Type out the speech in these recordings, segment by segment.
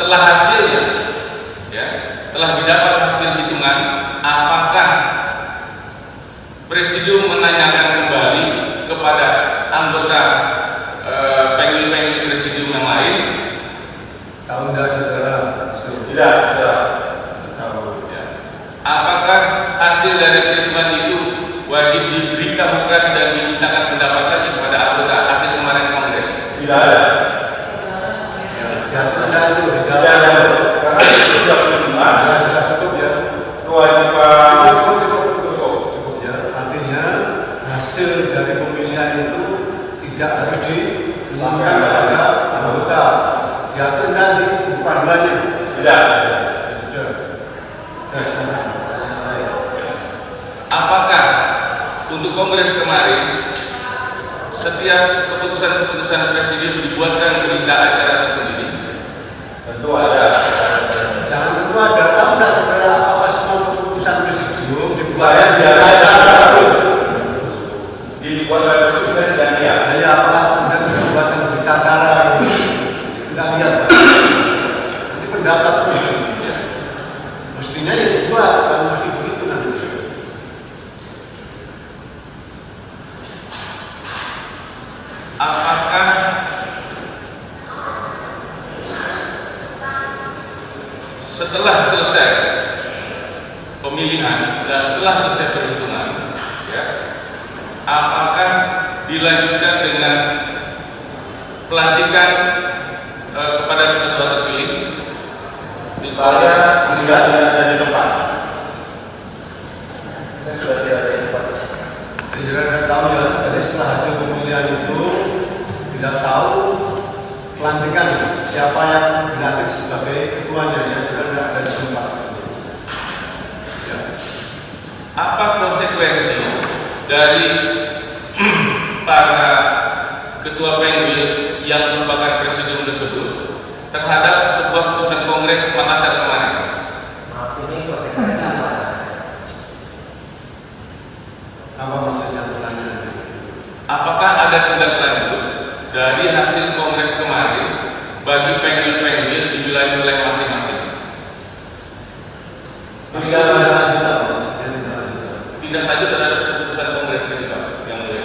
setelah hasilnya, ya, telah didapat hasil hitungan, apakah Presidium menanyakan kembali kepada anggota penggil Presidium yang lain? Tahu tidak saudara? Tidak. Tahu. Ya. Apakah hasil dari perhitungan itu wajib diberitahukan dan dimintakan pendapat lagi kepada anggota hasil kemarin Kongres? Tidak ada. Tidak ada. Karena itu sudah perhitungan. Sudah cukup ya. Kewajiban Cukup ya. Artinya hasil dari pemilihan itu tidak harus diumumkan kepada anggota. Diatur nanti panduannya. tidak. Sudah. Apakah untuk Kongres kemarin setiap keputusan-keputusan Presidium dibuatkan berita acara tersendiri? Tentu ada. Jangan tentu ada. Tahu tidak saudara apakah semua keputusan Presidium dibuat? Saya tidak ada. Dibuat oleh Presidium saya tidak lihat. Ya apakah kemudian dibuatkan berita acara? Tidak lihat. Ini pendapat ya. Mestinya ya dibuat, kalau mesti begitu nanti. Apakah setelah selesai pemilihan dan setelah selesai perhitungan, ya, apakah dilanjutkan dengan pelantikan kepada ketua terpilih? Saya tidak ada di tempat. Saya sudah tidak ada di tempat. Jadi saudara tahu ya, dari setelah hasil pemilihan itu tidak tahu pelantikan siapa yang dilantik sebagai ketuanya, ya saudara tidak ada di tempat. Ya. Apa konsekuensi dari para ketua penggil yang merupakan Presidium tersebut terhadap sebuah keputusan Kongres Makassar kemarin? Maaf, ini konsekuensi apa? Apa maksudnya pertanyaan? Apakah ada tindak lanjut dari hasil Kongres kemarin bagi penggil-penggil di wilayah-wilayah masing-masing? Tidak ada lanjut apa? Maksudnya tidak lanjut. Tindak lanjut terhadap keputusan Kongres ini, Pak, yang mulia.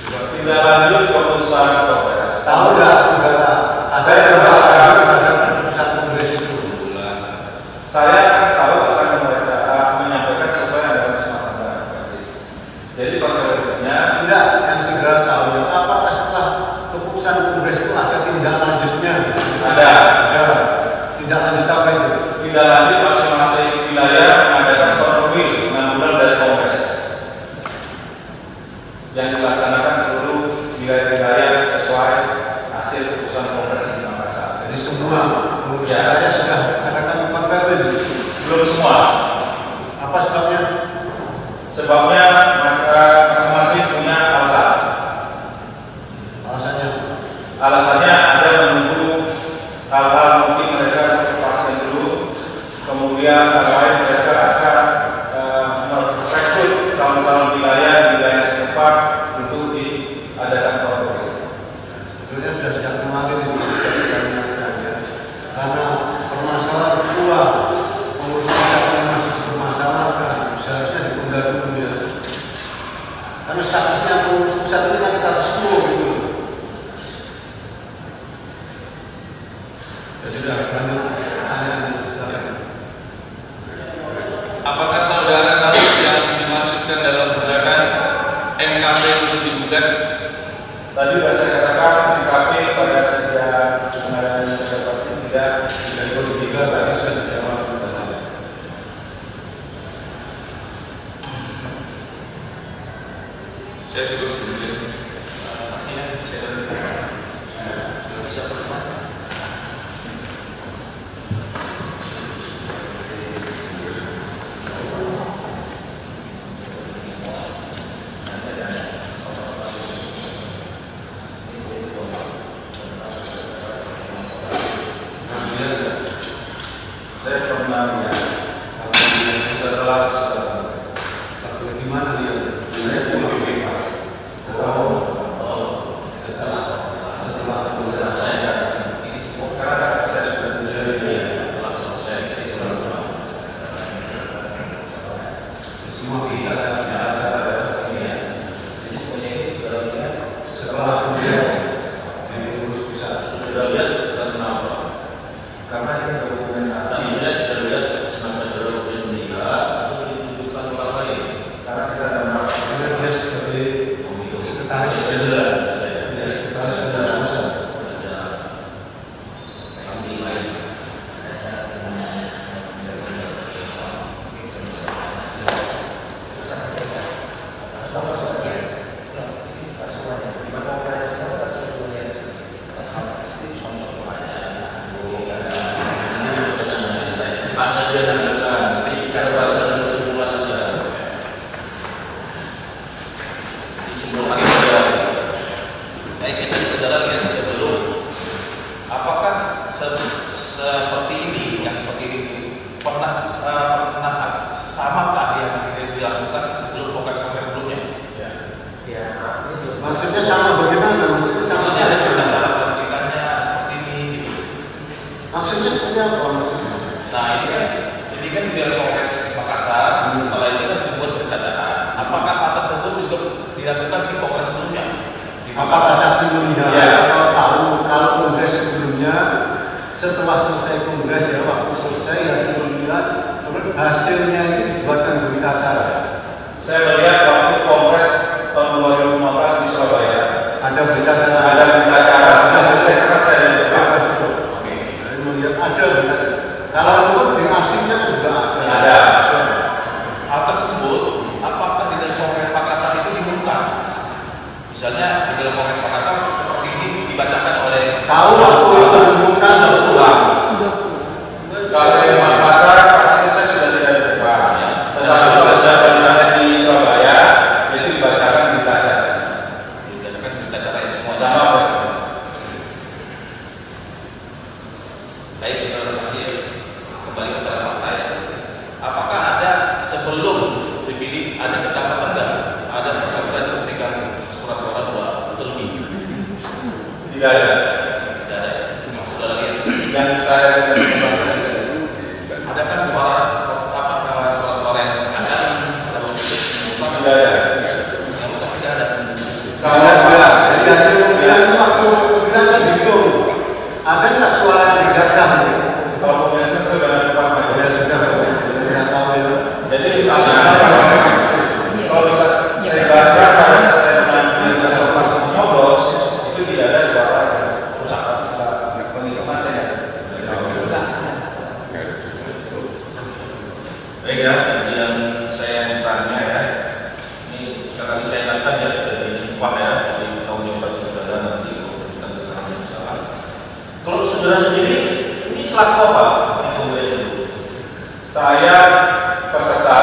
Tidak lanjut keputusan Kongres. Tahu tidak saudara? Saya tidak tahu. Ada keputusan Kongres itu. Saya tahu akan menyampaikan sesuai yang ada di Sumatera. Jadi konsekuensinya Tidak, yang saudara tahu ya, apakah setelah keputusan Kongres itu ada tindak lanjutnya? ada. Ada. Tindak lanjut apa itu? Tidak lanjut masing-masing wilayah mengadakan kronologi 6 bulan dari Kongres yang dilaksanakan seluruh wilayah-wilayah sesuai hasil keputusan Kongres di Makassar. Jadi semua pengurus wilayah sudah adakan konferensi. Belum semua. Apa sebabnya? Sebabnya masing-masing punya alasan. Alasannya? Alasannya ada menunggu hal-hal mungkin mereka pastikan dulu, kemudian hal lain mereka akan merekrut calon-calon wilayah setempat untuk diadakan kontrol. Sebetulnya sudah sejak kemarin itu sudah ditanyakan, karena permasalahan ketua pengurus pusat yang masih dipermasalahkan seharusnya ditunda dulu ya. Karena statusnya pengurus pusat ini kan status quo gitu. Ya sudah lanjut pertanyaan. Apakah saudara tahu yang dimaksudkan dalam gugatan MKP untuk digugat? Tadi sudah saya katakan JKP pada sejak kemarin seperti tidak Tiga tadi sudah dijawab. Saya juga kemudian Pastinya saya bisa berteman. Maksudnya seperti apa maksudnya? Nah ini kan di dalam Kongres Makassar, setelah itu kan dibuat pendataan. Apakah hal tersebut juga dilakukan di Kongres sebelumnya? Apakah saksi melihat Ya. atau tahu kalau kongres sebelumnya setelah selesai kongres ya waktu selesai hasil pemilihan terus hasilnya itu dibuatkan berita acara? Saya melihat waktu Kongres tahun 2015 di Surabaya Ada berita acara? ada berita acara sudah selesai karena saya yang beritahu. Oke. Saya melihat ada berita. Kalau itu di asingnya kan juga ada. Ada. Hal tersebut, apakah di dalam Kongres Makassar itu diumumkan? Misalnya di dalam Kongres Makassar seperti ini dibacakan oleh Tahu waktu itu diumumkan atau pulang? Kalau di Makassar pastinya saya sudah tidak ada depan. Tetapi kalau saya di Surabaya itu dibacakan berita acara. dibacakan berita acara yang semua Sama apa? baik kita masih kembali kepada fakta ya. Apakah ada sebelum dipilih ada ketetapan enggak? Ada peraturan seperti kan surat suara 2 atau lebih? Tidak ada. Tidak ada. Sudah lagi. Yang saya Ada kan suara apa namanya suara-suara yang ada dalam tidak ada. yang tidak ada. Kalau ada, dari hasil pemilihan itu waktu pemilihan kan dihitung. Ada nggak suara yang tidak sah? Kalau kemudian saya sudah ada depan. Ya sudah, tidak tahu ya. Jadi kalau bisa saya baca pada saat saya dengan pas nyoblos itu tidak ada suara rusak penghitungan saya. Baik ya, yang saya tanya ya, ini sekali lagi saya ingatkan ya sudah disumpah ya, jadi tahun yang baru saudara nanti memberikan keterangan yang salah. Kalau saudara sendiri, ini selaku apa di kongres itu? Saya peserta,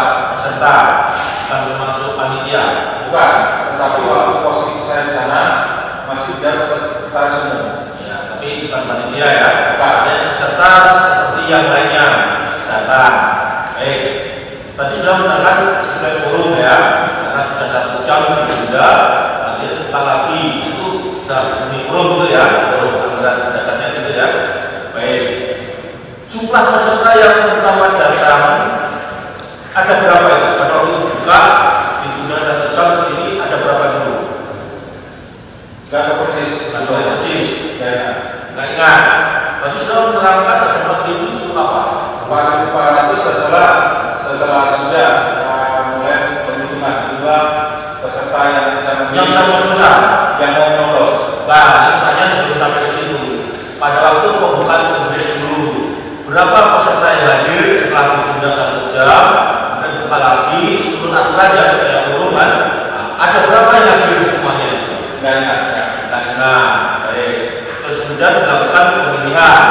Bukan termasuk panitia. bukan, tetapi waktu posisi saya di sana masih dalam sekretaris umum. Ya, tapi bukan panitia ya. Bukan. Yang peserta seperti yang lainnya datang. Baik. Tadi sudah mengatakan sesuai forum ya, karena sudah 1 jam ditunda, nanti tetap lagi itu sudah memenuhi forum itu ya, forum anggaran dasarnya gitu ya. Baik. Jumlah peserta yang pertama datang ada berapa itu? Pada waktu buka ditunda 1 jam ini ada berapa dulu? Gak tahu persis. Nggak tahu persis. Ya, Nggak ingat. Tadi sudah menerangkan ada 4.000 itu apa? 4.400 setelah sudah mulai penghitungan jumlah peserta yang bisa Yang memilih, sama besar. yang mau nyoblos. Nah, ini pertanyaan belum sampai ke situ. Pada waktu pembukaan kongres dulu, berapa peserta yang hadir setelah ditunda 1 jam, kemudian buka lagi, turun aturan ya supaya umum kan? Nah, ada berapa yang hadir semuanya? Nggak ingat. Nah, baik. Terus kemudian dilakukan pemilihan.